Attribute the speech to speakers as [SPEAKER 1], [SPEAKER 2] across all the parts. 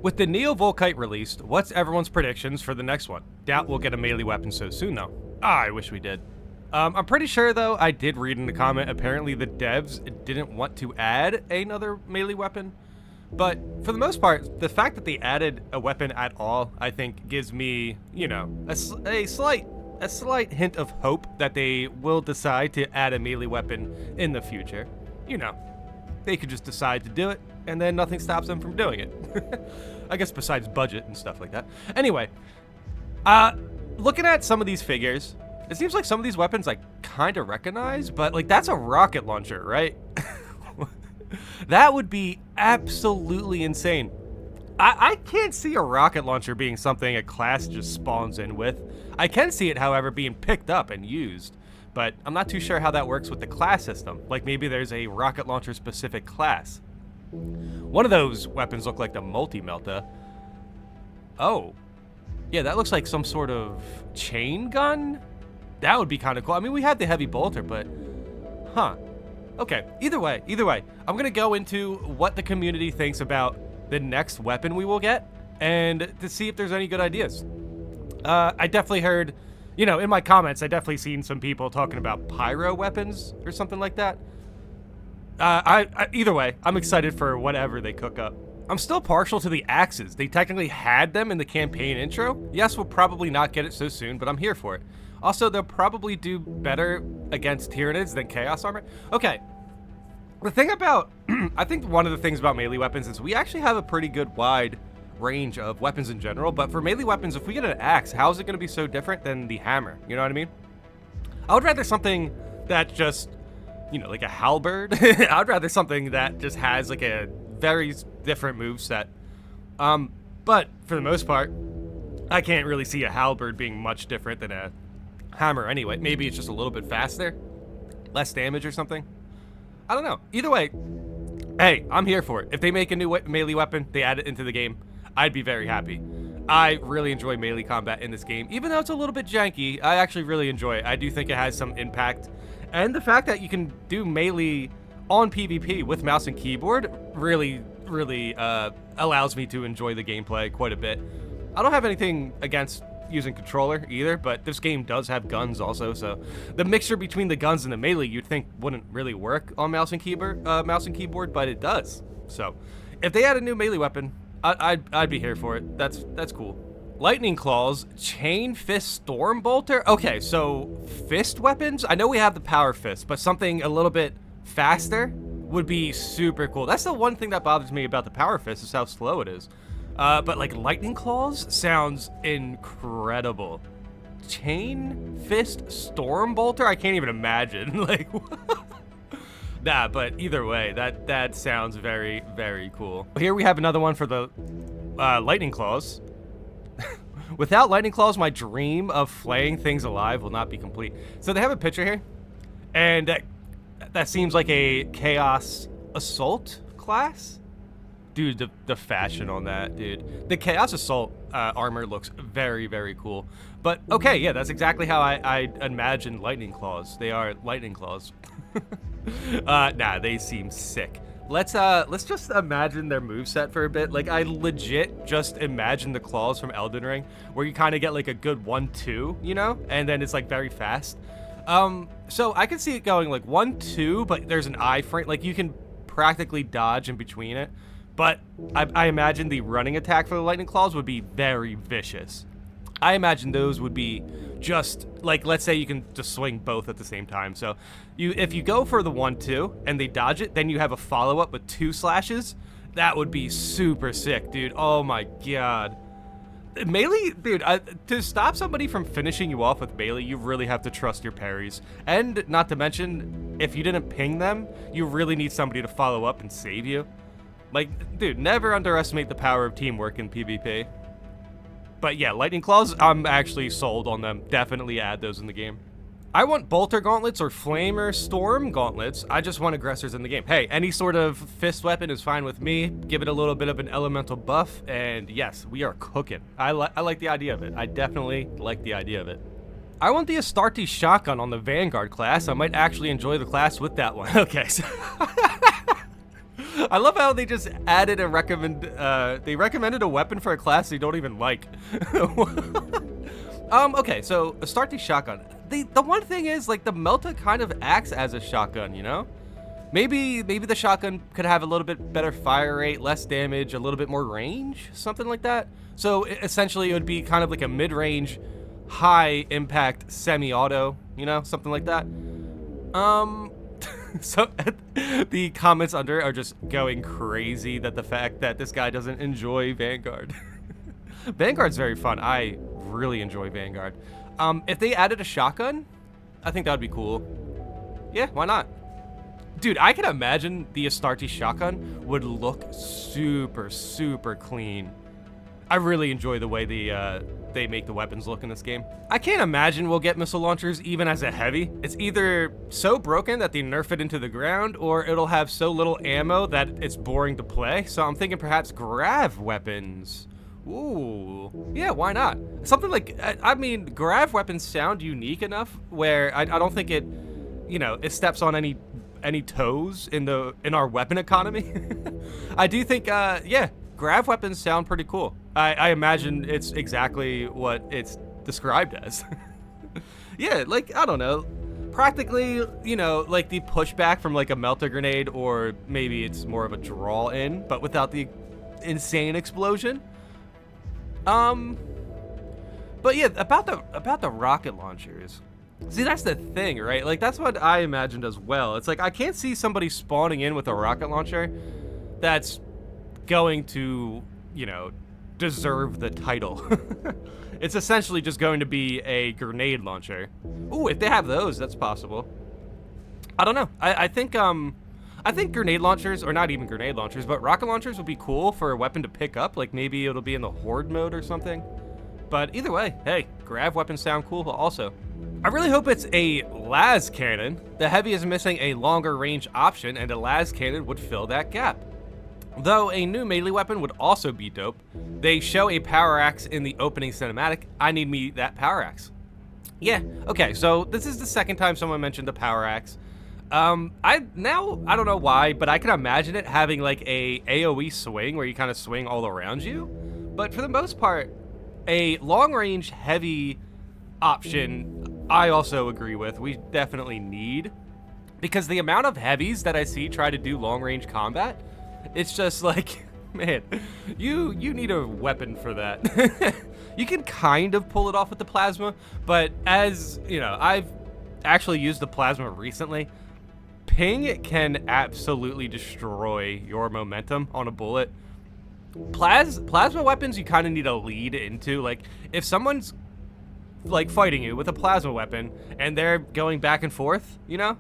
[SPEAKER 1] With the Neo Volkite released, what's everyone's predictions for the next one? Doubt we'll get a melee weapon so soon, though. I wish we did. I'm pretty sure, though, I did read in the comment, apparently the devs didn't want to add another melee weapon. But for the most part, the fact that they added a weapon at all, I think, gives me, you know, a slight hint of hope that they will decide to add a melee weapon in the future. You know, they could just decide to do it, and then nothing stops them from doing it. I guess besides budget and stuff like that. Anyway, looking at some of these figures, it seems like some of these weapons I kind of recognize, but like that's a rocket launcher, right? That would be absolutely insane. I can't see a rocket launcher being something a class just spawns in with. I can see it, however, being picked up and used, but I'm not too sure how that works with the class system. Like maybe there's a rocket launcher specific class. One of those weapons look like the multi-melta. Oh, yeah, that looks like some sort of chain gun. That would be kind of cool. I mean, we had the heavy bolter, but huh. Okay, either way, I'm gonna go into what the community thinks about the next weapon we will get and to see if there's any good ideas. I definitely heard, you know, in my comments, I definitely seen some people talking about pyro weapons or something like that. Either way, I'm excited for whatever they cook up. I'm still partial to the axes. They technically had them in the campaign intro. Yes, we'll probably not get it so soon, but I'm here for it. Also, they'll probably do better against Tyranids than Chaos Armor. Okay, the thing about, I think one of the things about melee weapons is we actually have a pretty good wide range of weapons in general, but for melee weapons, if we get an axe, how is it going to be so different than the hammer? You know what I mean? I would rather something that just, you know, like a halberd. I'd rather something that just has like a very different move set. But for the most part, I can't really see a halberd being much different than a hammer anyway. Maybe it's just a little bit faster, less damage or something. I don't know. Either way, hey, I'm here for it. If they make a new melee weapon, they add it into the game, I'd be very happy. I really enjoy melee combat in this game. Even though it's a little bit janky, I actually really enjoy it. I do think it has some impact. And the fact that you can do melee on PvP with mouse and keyboard really allows me to enjoy the gameplay quite a bit. I don't have anything against using controller either, but this game does have guns also, so the mixture between the guns and the melee you'd think wouldn't really work on mouse and keyboard, but it does. So if they add a new melee weapon, I'd be here for it. That's cool. Lightning Claws, Chain Fist Storm Bolter. Okay, so fist weapons? I know we have the Power Fist, but something a little bit faster would be super cool. That's the one thing that bothers me about the Power Fist is how slow it is. But like Lightning Claws sounds incredible. Chain Fist Storm Bolter? I can't even imagine. Like, nah, but either way, that sounds very, very cool. Here we have another one for the Lightning Claws. Without Lightning Claws, my dream of flaying things alive will not be complete. So they have a picture here, and that seems like a Chaos Assault class. Dude, the fashion on that, dude. The Chaos Assault armor looks very, very cool. But okay, yeah, that's exactly how I imagined Lightning Claws. They are Lightning Claws. Nah, they seem sick. Let's just imagine their moveset for a bit. Like, I legit just imagine the claws from Elden Ring, where you kind of get like a good 1-2, you know? And then it's like very fast. So I can see it going like 1-2, but there's an iframe. Like, you can practically dodge in between it. But I imagine the running attack for the Lightning Claws would be very vicious. I imagine those would be just, like, let's say you can just swing both at the same time. So if you go for the 1-2 and they dodge it, then you have a follow-up with 2 slashes. That would be super sick, dude. Oh my god. Melee, dude, to stop somebody from finishing you off with melee, you really have to trust your parries. And not to mention, if you didn't ping them, you really need somebody to follow up and save you. Like, dude, never underestimate the power of teamwork in PvP. But yeah, Lightning Claws, I'm actually sold on them. Definitely add those in the game. I want Bolter Gauntlets or Flamer Storm Gauntlets. I just want aggressors in the game. Hey, any sort of fist weapon is fine with me. Give it a little bit of an elemental buff, and yes, we are cooking. I like the idea of it. I definitely like the idea of it. I want the Astarte Shotgun on the Vanguard class. I might actually enjoy the class with that one. Okay, so I love how they just added they recommended a weapon for a class they don't even like. Okay, so a start the shotgun. The one thing is, like, the Melta kind of acts as a shotgun, you know? Maybe the shotgun could have a little bit better fire rate, less damage, a little bit more range, something like that. So essentially it would be kind of like a mid-range, high impact semi-auto, you know, something like that. So the comments under are just going crazy that the fact that this guy doesn't enjoy Vanguard. Vanguard's very fun. I really enjoy Vanguard. If they added a shotgun, I think that would be cool. Yeah, why not? Dude, I can imagine the Astarte shotgun would look super, super clean. I really enjoy the way they make the weapons look in this game. I can't imagine we'll get missile launchers even as a heavy. It's either so broken that they nerf it into the ground, or it'll have so little ammo that it's boring to play. So I'm thinking perhaps grav weapons. Ooh, yeah, why not? Something like, I mean, grav weapons sound unique enough where I don't think it, you know, it steps on any toes in our weapon economy. I do think, yeah, grav weapons sound pretty cool. I imagine it's exactly what it's described as. Yeah, like, I don't know. Practically, you know, like the pushback from like a Melta grenade, or maybe it's more of a draw in, but without the insane explosion. But yeah, about the rocket launchers. See, that's the thing, right? Like, that's what I imagined as well. It's like, I can't see somebody spawning in with a rocket launcher that's going to, you know, deserve the title. It's essentially just going to be a grenade launcher. Ooh, if they have those, that's possible. I don't know. I think grenade launchers, or not even grenade launchers, but rocket launchers would be cool for a weapon to pick up. Like, maybe it'll be in the horde mode or something. But either way, hey, grav weapons sound cool also. I really hope it's a las cannon. The heavy is missing a longer range option, and a las cannon would fill that gap. Though a new melee weapon would also be dope. They show a power axe in the opening cinematic. I need me that power axe. Yeah, okay, so this is the second time someone mentioned the power axe. I don't know why, but I can imagine it having like a AoE swing where you kind of swing all around you. But for the most part, a long range heavy option, I also agree with. We definitely need, because the amount of heavies that I see try to do long range combat, it's just like, man, you need a weapon for that. You can kind of pull it off with the plasma, but as you know, I've actually used the plasma recently. Ping can absolutely destroy your momentum on a bullet. Plasma weapons you kind of need to lead into. Like, if someone's like fighting you with a plasma weapon and they're going back and forth, you know,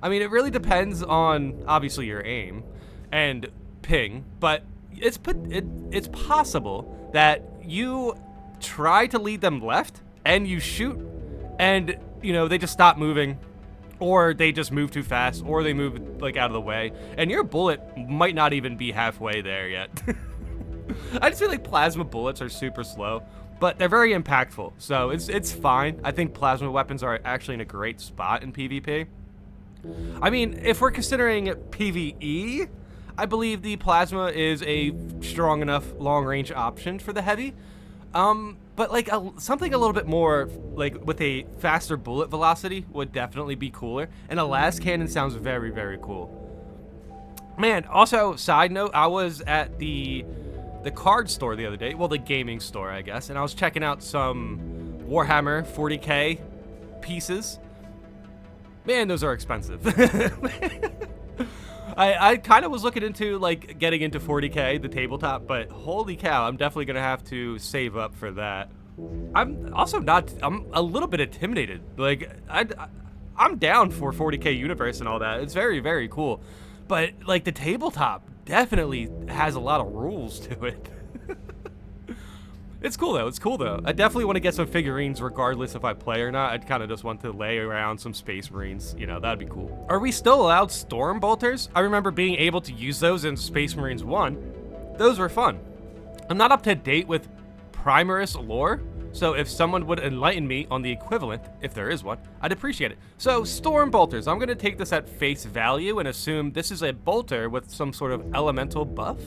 [SPEAKER 1] I mean, it really depends on obviously your aim and ping, but it's possible that you try to lead them left and you shoot and, you know, they just stop moving, or they just move too fast, or they move like out of the way, and your bullet might not even be halfway there yet. I just feel like plasma bullets are super slow, but they're very impactful, so it's fine. I think plasma weapons are actually in a great spot in PvP. I mean, if we're considering PvE, I believe the plasma is a strong enough long-range option for the heavy. But like something a little bit more like with a faster bullet velocity would definitely be cooler. And a las cannon sounds very, very cool. Man, also, side note, I was at the card store the other day, well, the gaming store, I guess, and I was checking out some Warhammer 40K pieces. Man, those are expensive. I kind of was looking into like getting into 40K, the tabletop, but holy cow, I'm definitely gonna have to save up for that. I'm a little bit intimidated. Like, I'm down for 40K universe and all that. It's very, very cool. But like the tabletop definitely has a lot of rules to it. It's cool though. It's cool though. I definitely want to get some figurines regardless if I play or not. I'd kind of just want to lay around some Space Marines. You know, that'd be cool. Are we still allowed Storm Bolters? I remember being able to use those in Space Marines 1. Those were fun. I'm not up to date with Primaris lore, So if someone would enlighten me on the equivalent, if there is one, I'd appreciate it. So storm bolters, I'm gonna take this at face value and assume this is a bolter with some sort of elemental buff.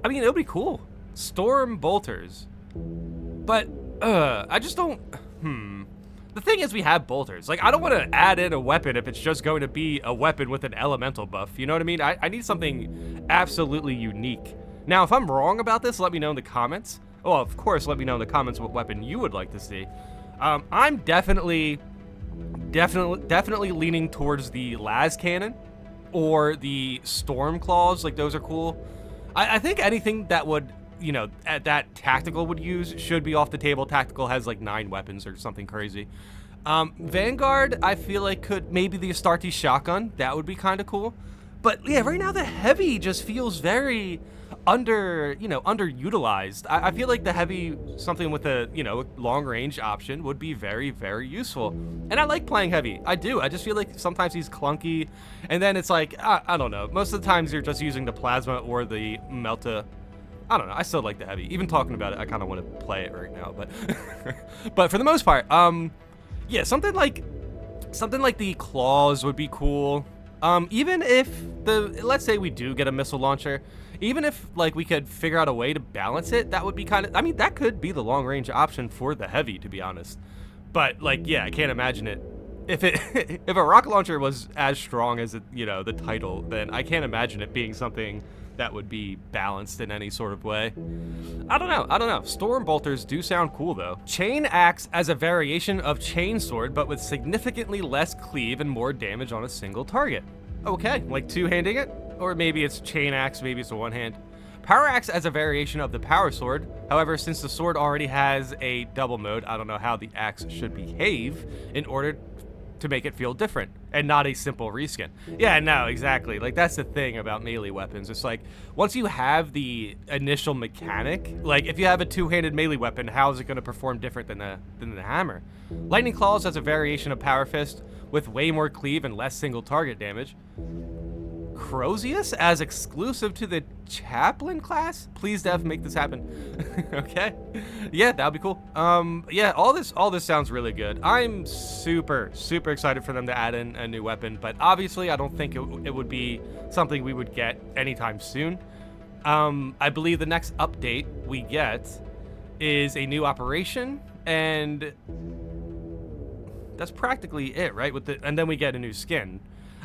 [SPEAKER 1] I mean, it would be cool. Storm bolters. But, I just don't, The thing is, we have bolters. Like, I don't want to add in a weapon if it's just going to be a weapon with an elemental buff. You know what I mean? I need something absolutely unique. Now, if I'm wrong about this, let me know in the comments. Oh, of course, let me know in the comments what weapon you would like to see. I'm definitely leaning towards the las cannon or the storm claws. Like, those are cool. I think anything that would, you know, that tactical would use should be off the table. Tactical has like 9 weapons or something crazy. Vanguard, I feel like could maybe the Astartes shotgun. That would be kind of cool. But yeah, right now the heavy just feels very underutilized. I feel like the heavy, something with a, long range option would be very, very useful. And I like playing heavy. I do. I just feel like sometimes he's clunky. And then it's like, I don't know. Most of the times you're just using the plasma or the melta. I don't know. I still like the heavy. Even talking about it, I kind of want to play it right now. But but for the most part, yeah, something like the claws would be cool. Even if let's say we do get a missile launcher, even if like we could figure out a way to balance it, that would be kind of, I mean, that could be the long range option for the heavy, to be honest. But like, yeah, I can't imagine it. If a rocket launcher was as strong as the title, then I can't imagine it being something that would be balanced in any sort of way. I don't know. Storm bolters do sound cool though. Chain axe as a variation of chain sword, but with significantly less cleave and more damage on a single target. Okay, like two-handing it? Or maybe it's chain axe, maybe it's a one-hand. Power axe as a variation of the power sword. However, since the sword already has a double mode, I don't know how the axe should behave in order to make it feel different and not a simple reskin. Yeah, no, exactly. Like, that's the thing about melee weapons. It's like, once you have the initial mechanic, like if you have a two-handed melee weapon, how is it going to perform different than the hammer? Lightning claws as a variation of power fist with way more cleave and less single target damage. Crozius as exclusive to the chaplain class? Please, Dev, make this happen. Okay. Yeah, that would be cool. Yeah, all this sounds really good. I'm super, super excited for them to add in a new weapon, but obviously I don't think it would be something we would get anytime soon. I believe the next update we get is a new operation, and that's practically it, right? And then we get a new skin.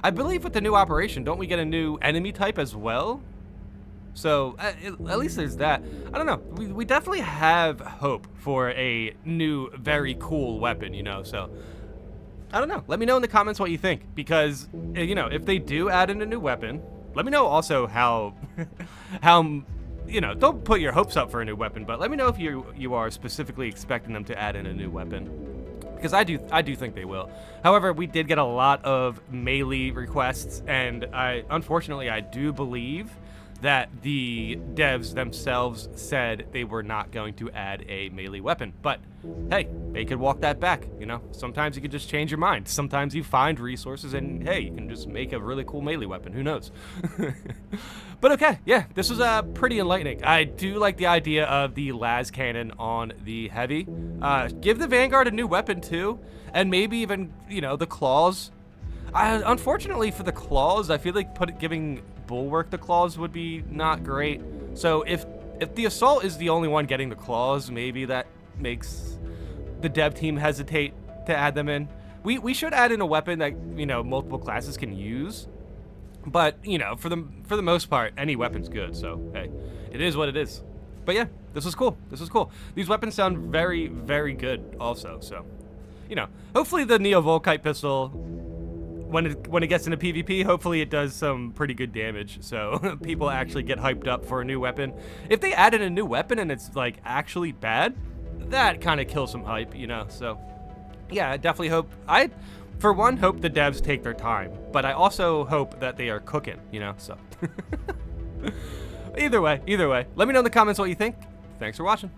[SPEAKER 1] I believe with the new operation, don't we get a new enemy type as well? So at least there's that. I don't know. We definitely have hope for a new, very cool weapon, So I don't know. Let me know in the comments what you think, because if they do add in a new weapon, let me know also how don't put your hopes up for a new weapon, but let me know if you are specifically expecting them to add in a new weapon. Because I do think they will. However, we did get a lot of melee requests, and unfortunately I do believe that the devs themselves said they were not going to add a melee weapon. But hey, they could walk that back, Sometimes you can just change your mind. Sometimes you find resources and hey, you can just make a really cool melee weapon. Who knows? But okay, yeah, this was pretty enlightening. I do like the idea of the las cannon on the heavy. Give the Vanguard a new weapon too, and maybe even, the claws. Unfortunately for the claws, I feel like giving Bulwark the claws would be not great. So if the assault is the only one getting the claws, maybe that makes the dev team hesitate to add them in. We should add in a weapon that multiple classes can use. But for the most part, any weapon's good. So hey, it is what it is. But yeah, this was cool. These weapons sound very, very good also. So hopefully the Neo Volkite pistol, when it gets into PvP, hopefully it does some pretty good damage, so people actually get hyped up for a new weapon. If they add in a new weapon and it's like actually bad, that kind of kills some hype, So yeah, I definitely hope, for one, hope the devs take their time, but I also hope that they are cooking, So either way, let me know in the comments what you think. Thanks for watching.